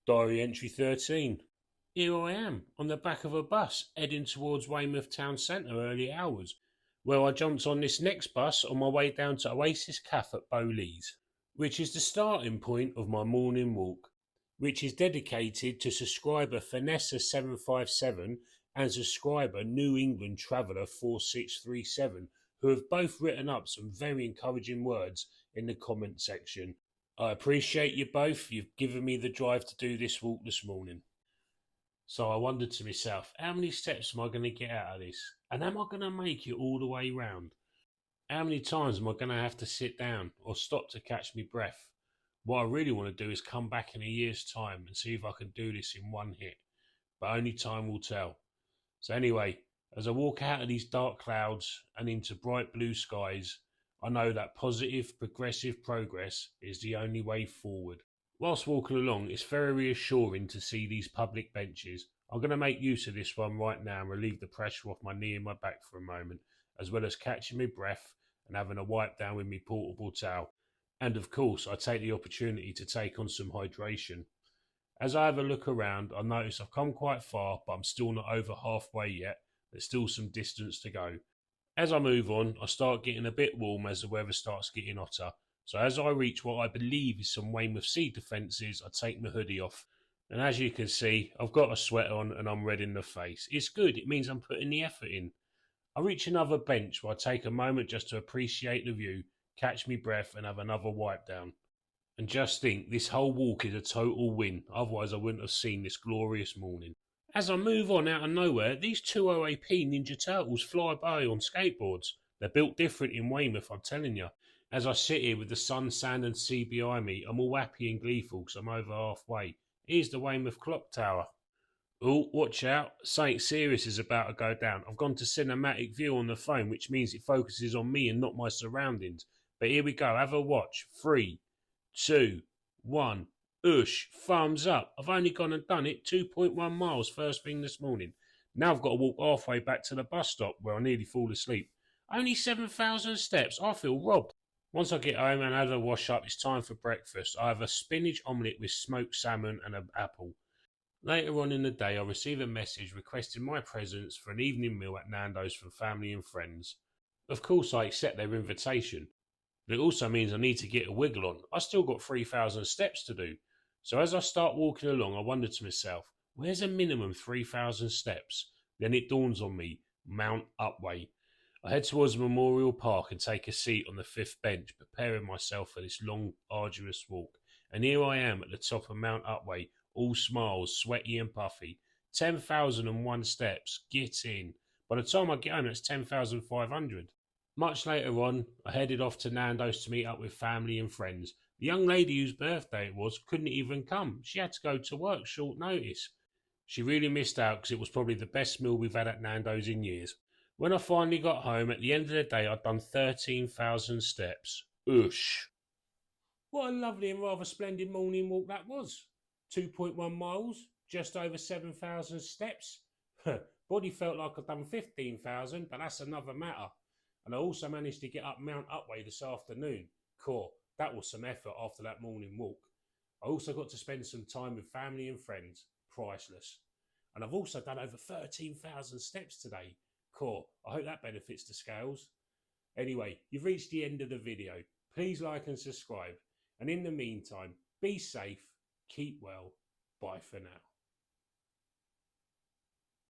Diary entry 13. Here I am, on the back of a bus, heading towards Weymouth town centre early hours, where I jumped on this next bus on my way down to Oasis Cafe at Bowlees, which is the starting point of my morning walk, which is dedicated to subscriber Finessa757 and subscriber New England Traveller 4637, who have both written up some very encouraging words in the comment section. I appreciate you both. You've given me the drive to do this walk this morning. So I wondered to myself, how many steps am I going to get out of this? And am I going to make it all the way round? How many times am I going to have to sit down or stop to catch my breath? What I really want to do is come back in a year's time and see if I can do this in one hit. But only time will tell. So anyway, as I walk out of these dark clouds and into bright blue skies, I know that positive, progressive progress is the only way forward. Whilst walking along, it's very reassuring to see these public benches. I'm going to make use of this one right now and relieve the pressure off my knee and my back for a moment, as well as catching my breath and having a wipe down with my portable towel. And of course, I take the opportunity to take on some hydration. As I have a look around, I notice I've come quite far, but I'm still not over halfway yet. There's still some distance to go. As I move on, I start getting a bit warm as the weather starts getting hotter. So as I reach what I believe is some Weymouth sea defences, I take my hoodie off. And as you can see, I've got a sweat on and I'm red in the face. It's good, it means I'm putting the effort in. I reach another bench where I take a moment just to appreciate the view, catch me breath and have another wipe down. And just think, this whole walk is a total win, otherwise I wouldn't have seen this glorious morning. As I move on out of nowhere, these two OAP Ninja Turtles fly by on skateboards. They're built different in Weymouth, I'm telling you. As I sit here with the sun, sand and sea behind me, I'm all happy and gleeful because I'm over halfway. Here's the Weymouth clock tower. Oh, watch out, something serious is about to go down. I've gone to cinematic view on the phone, which means it focuses on me and not my surroundings. But here we go, have a watch. 3, 2, 1... Oosh, thumbs up. I've only gone and done it 2.1 miles first thing this morning. Now I've got to walk halfway back to the bus stop where I nearly fall asleep. Only 7,000 steps. I feel robbed. Once I get home and had a wash up, it's time for breakfast. I have a spinach omelette with smoked salmon and an apple. Later on in the day, I receive a message requesting my presence for an evening meal at Nando's from family and friends. Of course, I accept their invitation. But it also means I need to get a wiggle on. I still got 3,000 steps to do. So as I start walking along, I wonder to myself, where's a minimum 3,000 steps? Then it dawns on me, Mount Upwey. I head towards the Memorial Park and take a seat on the 5th bench, preparing myself for this long, arduous walk. And here I am at the top of Mount Upwey, all smiles, sweaty and puffy. 10,001 steps, get in. By the time I get home, it's 10,500. Much later on, I headed off to Nando's to meet up with family and friends. The young lady whose birthday it was couldn't even come. She had to go to work short notice. She really missed out because it was probably the best meal we've had at Nando's in years. When I finally got home, at the end of the day, I'd done 13,000 steps. Oosh. What a lovely and rather splendid morning walk that was. 2.1 miles, just over 7,000 steps. Body felt like I'd done 15,000, but that's another matter. And I also managed to get up Mount Upwey this afternoon. Cool. That was some effort after that morning walk. I also got to spend some time with family and friends. Priceless. And I've also done over 13,000 steps today. Cool. I hope that benefits the scales. Anyway, you've reached the end of the video. Please like and subscribe. And in the meantime, be safe, keep well. Bye for now.